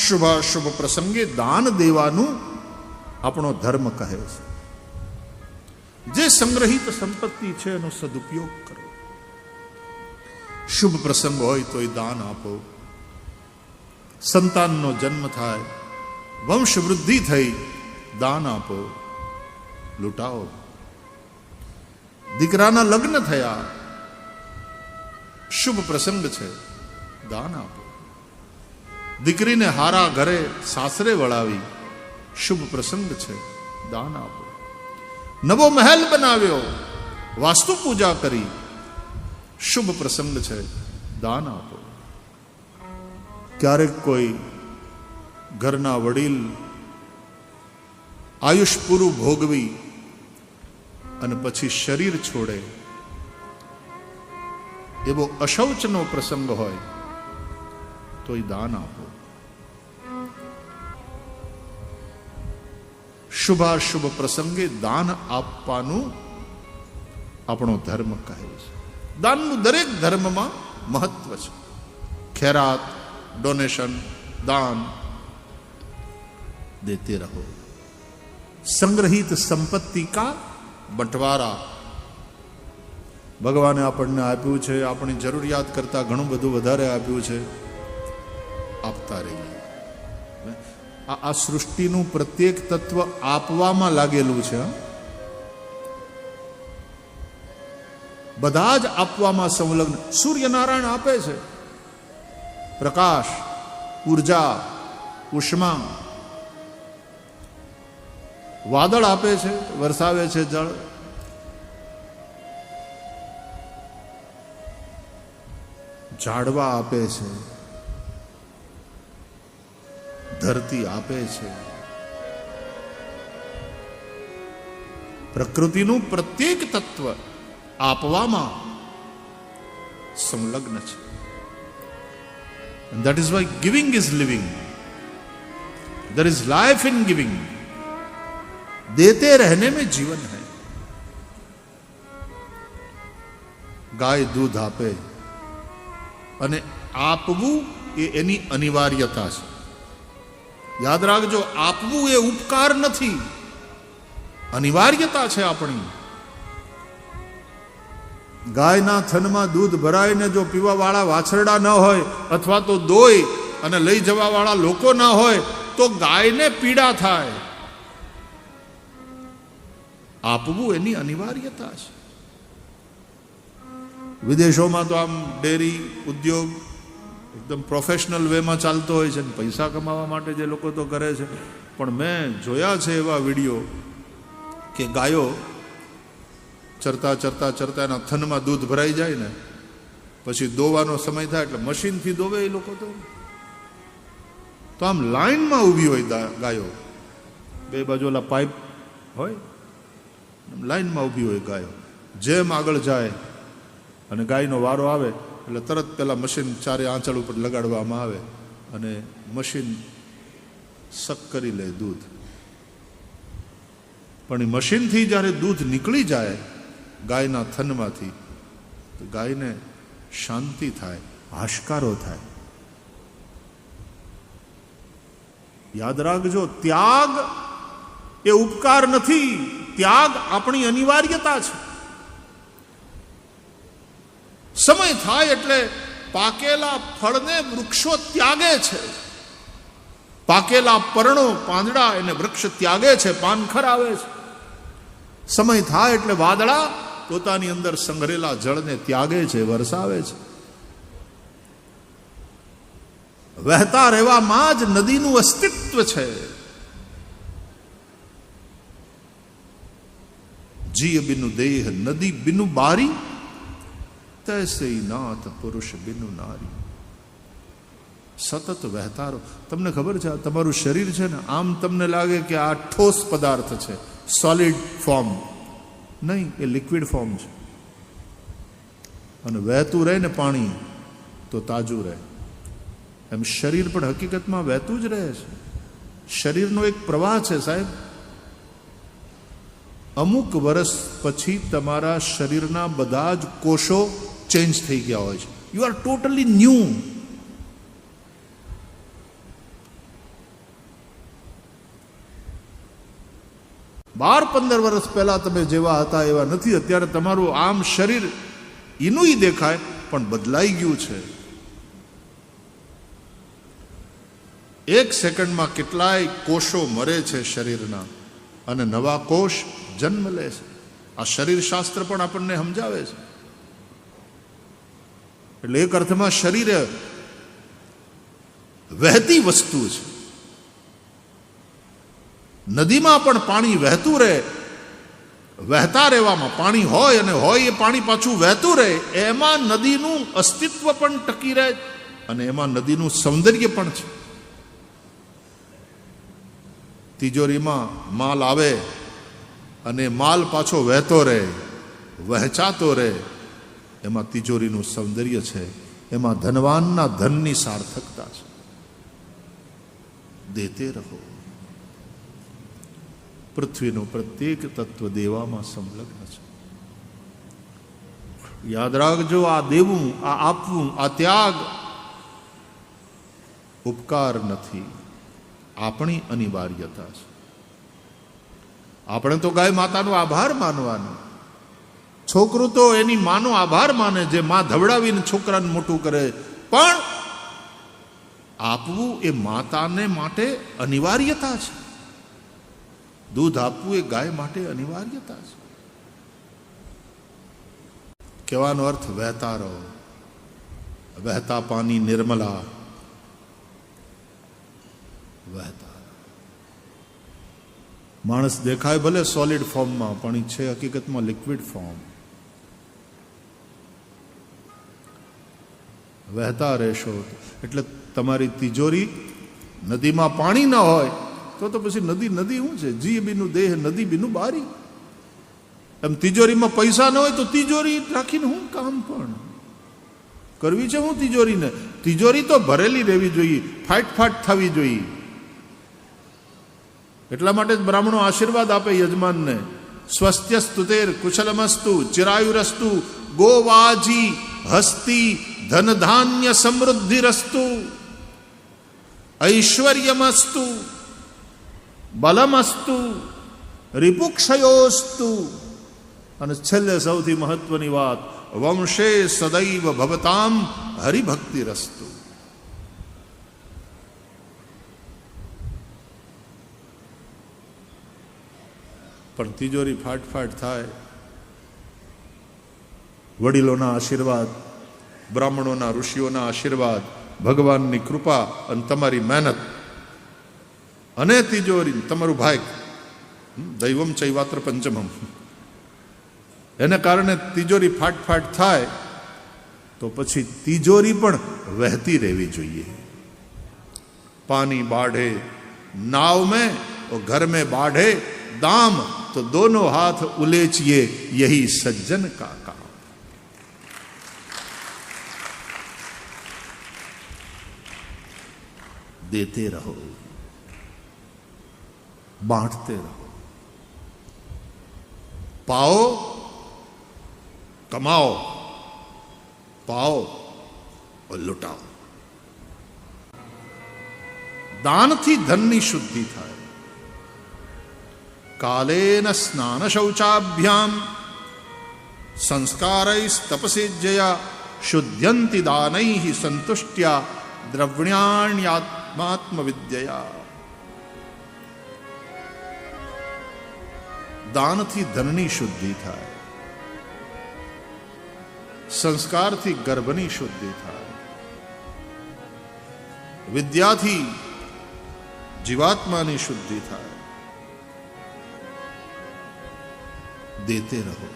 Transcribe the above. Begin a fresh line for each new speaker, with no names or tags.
શુભાશુભ પ્રસંગે દાન દેવાનું આપણો ધર્મ કહે છે. જે સંગ્રહિત સંપત્તિ છે એનો સદુપયોગ કરો. શુભ પ્રસંગ હોય તો દાન આપો. સંતાનનો જન્મ થાય, વંશ વૃદ્ધિ થઈ, દાન આપો, લૂંટાવો. દીકરાના લગ્ન થયા, શુભ પ્રસંગ છે, દાન આપો. દીકરીને હારા ઘરે સાસરે વળાવી, શુભ પ્રસંગ છે, દાન આપો. નવો મહેલ બનાવ્યો, વાસ્તુ પૂજા કરી, શુભ પ્રસંગ છે, દાન આપો. ક્યારેક કોઈ ઘરના વડીલ આયુષ પૂરું ભોગવી અને પછી શરીર છોડે, એવો અશૌચનો પ્રસંગ હોય તો એ દાન આપો. શુભાશુભ પ્રસંગે દાન આપવાનું આપણો ધર્મ કહે છે. દાનનું દરેક ધર્મમાં મહત્વ છે. ખેરાત, ડોનેશન, દાન દેતે રહો. સંગ્રહિત સંપત્તિ કા બંટવારા ભગવાને આપણને આપ્યું છે, આપણી જરૂરિયાત કરતા ઘણું બધું વધારે આપ્યું છે, આપતા રહીએ. આ સૃષ્ટિનું પ્રત્યેક તત્વ આપવામાં લાગેલું છે. બધા જ આપવામાં સંલગ્ન. સૂર્યનારાયણ આપે છે પ્રકાશ, ઉર્જા, ઉષ્મા. વાદળ આપે છે, વરસાવે છે જળ. ઝાડવા આપે છે, ધરતી આપે છે. પ્રકૃતિનું પ્રત્યેક તત્વ આપવામાં સંલગ્ન છે. And that is why giving is living. There is life in giving. देते रहने में जीवन है. ગાય દૂધ આપે અને આપવું એ એની અનિવાર્યતા છે. યાદ રાખજો, આપવું એ ઉપકાર નથી, અનિવાર્યતા છે આપણી. ગાયના થનમાં દૂધ ભરાઈને જો પીવા વાળા વાછરડા ન હોય અથવા તો દોય અને લઈ જવા વાળા લોકો ન હોય તો ગાયને પીડા થાય. આપવું એની અનિવાર્યતા છે. વિદેશોમાં તો આમ ડેરી ઉદ્યોગ એકદમ પ્રોફેશનલ વેમાં ચાલતો હોય છે, પૈસા કમાવા માટે જે લોકો તો કરે છે. પણ મેં જોયા છે એવા વિડીયો કે ગાયો ચરતા ચરતા ચરતા એના થનમાં દૂધ ભરાઈ જાય ને પછી દોવાનો સમય થાય એટલે મશીનથી દોવે એ લોકો. તો આમ લાઈનમાં ઊભી હોય ગાયો, બે બાજુ ઓલા પાઇપ હોય, લાઈનમાં ઊભી હોય ગાયો. જેમ આગળ જાય અને ગાયનો વારો આવે એટલે તરત પેલા મશીન ચારે આંચળ ઉપર લગાડવામાં આવે અને મશીન સક કરી લે દૂધ. પણ એ મશીનથી જ્યારે દૂધ નીકળી જાય ગાયના થનમાંથી તો ગાયને શાંતિ થાય, હાશકારો થાય. યાદ રાખજો, ત્યાગ એ ઉપકાર નથી, ત્યાગ આપણી અનિવાર્યતા છે. સમય થાય એટલે પાકેલા ફળને વૃક્ષો ત્યાગે છે, પાકેલા પર્ણો પાંદડા એને વૃક્ષ ત્યાગે છે, પાનખર આવે છે. સમય થાય એટલે વાદળા પોતાની અંદર સંઘરેલા જળને ત્યાગે છે, વરસાવે છે. વહેતા રહેવામાં જ નદીનું અસ્તિત્વ છે. જીય બિનુ દેહ નદી બિનુ બારી, તૈસે નાથ પુરુષ બિનુ નારી. સતત વહેતા રહો. તમને ખબર છે, તમારું શરીર છે ને, આમ તમને લાગે કે આ ઠોસ પદાર્થ છે, સોલિડ ફોર્મ નહીં, એ લિક્વિડ ફોર્મ છે. અને વહેતું રહે ને પાણી તો તાજું રહે. એમ શરીર પણ હકીકતમાં વહેતું જ રહે છે. શરીરનો એક પ્રવાહ છે સાહેબ. અમુક વર્ષ પછી તમારા શરીરના બધા જ કોષો ચેન્જ થઈ ગયા હોય છે. You are totally new. 12-15 વર્ષ પહેલા તમે જેવા હતા એવા નથી. અત્યારે તમારું આમ શરીર એનું દેખાય પણ બદલાઈ ગયું છે. 1 સેકન્ડમાં કેટલાય કોષો મરે છે શરીરના અને નવા કોષ જન્મ લે છે. આ શરીર શાસ્ત્ર પણ આપણને સમજાવે છે. એટલે એક અર્થમાં શરીર વહેતી વસ્તુ છે. નદીમાં પણ પાણી વહેતું રહે, વહેતા રહેવામાં પાણી હોય અને હોય એ પાણી પાછું વહેતું રહે, એમાં નદીનું અસ્તિત્વ પણ ટકી રહે અને એમાં નદીનું સૌંદર્ય પણ છે. તિજોરીમાં માલ આવે અને માલ પાછો વહેતો રહે, વહેંચાતો રહે, એમાં તિજોરીનું સૌંદર્ય છે. એમાં ધનવાનના ધનની સાર્થકતા છે. દેતે રહો. પૃથ્વીનું પ્રત્યેક તત્વ દેવામાં સંલગ્ન છે. યાદ રાખજો, આ દેવું, આ આપવું, આ ત્યાગ ઉપકાર નથી, આપણી અનિવાર્યતા છે. આપણે તો ગાય માતાનો આભાર માનવાનો. છોકરું તો એની માનો આભાર માને, જે માં ધવડાવીને છોકરાને મોટું કરે. પણ આપવું એ માતાને માટે અનિવાર્યતા છે. દૂધ આપવું એ ગાય માટે અનિવાર્યતા છે. કહેવાનો અર્થ વહેતા રહો. વહેતા પાણી નિર્મલા. વહેતા માણસ દેખાય ભલે સોલિડ ફોર્મમાં, પણ એ છે હકીકતમાં લિક્વિડ ફોર્મ. વહેતા રહેશો એટલે તમારી તિજોરી, નદીમાં પાણી ન હોય તો પછી નદી શું છે? જી બીનું દેહ, નદી બીનું બારી. એમ તિજોરીમાં પૈસા ન હોય તો તિજોરી રાખીને શું કામ પણ કરવી છે? હું તિજોરીને, તિજોરી તો ભરેલી રહેવી જોઈએ, ફાટ થવી જોઈએ. એટલા માટે જ બ્રાહ્મણો આશીર્વાદ આપે યજમાનને. સ્વસ્ત્યસ્તુતેર કુશલમસ્તુ ચિરાયુરસ્તુ ગોવાજી હસ્તી ધનધાન્ય સમૃદ્ધિરસ્તુ ઐશ્વર્યમસ્તુ બલમસ્તુ રિપુક્ષયોસ્તુ. અને છેલ્લે સૌથી મહત્વની વાત, વંશે સદૈવ ભવતામ હરિભક્તિરસ્તુ. પણ તિજોરી ફાટ થાય. વડીલોના આશીર્વાદ, બ્રાહ્મણોના, ઋષિઓના આશીર્વાદ, ભગવાનની કૃપા અને તમારી મહેનત અને તિજોરી, તમારું ભાગ, દૈવમ ચૈવાત્ર પંચમમ, એને કારણે તિજોરી ફાટ થાય તો પછી તિજોરી પણ વહેતી રહેવી જોઈએ. પાણી બાढ़े नाव में और घर में बाढ़े दाम, तो दोनों हाथ उलेचिए, यही सज्जन का काम. देते रहो, बांटते रहो. पाओ, कमाओ, पाओ और लुटाओ. દાનથી ધનની શુદ્ધિ થાય. કાલેન સ્નાન શૌચાભ્યામ સંસ્કારૈસ્તપસેજ્યયા શુદ્ધ્યંતિ દાનૈઃ સંતુષ્ટ્યા દ્રવ્યાણ્યાત્માત્મવિદ્યયા. દાનથી ધનની શુદ્ધિ થાય, સંસ્કારથી ગર્ભની શુદ્ધિ થાય, વિદ્યાથી જીવાત્માની શુદ્ધિ થાય. દેતે રહો.